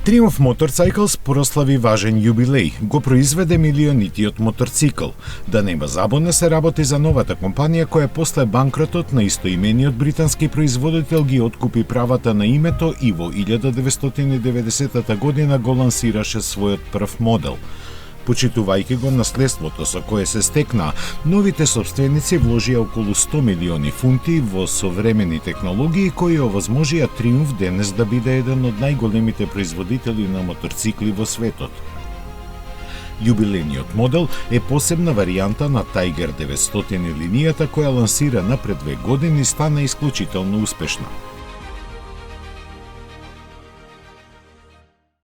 Triumph Motorcycles прослави важен јубилеј, го произведе милионитиот моторцикл. Да нема забуна, се работи за новата компанија која после банкротот на истоимениот британски производител ги откупи правата на името и во 1990 година го лансираше својот прв модел. Почитувајќи го наследството со кое се стекна, новите собственици вложија околу 100 милиони фунти во современи технологии кои овозможија Триумф денес да биде еден од најголемите производители на моторцикли во светот. Јубилејниот модел е посебна варијанта на Tiger 900 линијата која лансирана пред 2 години стана исклучително успешна.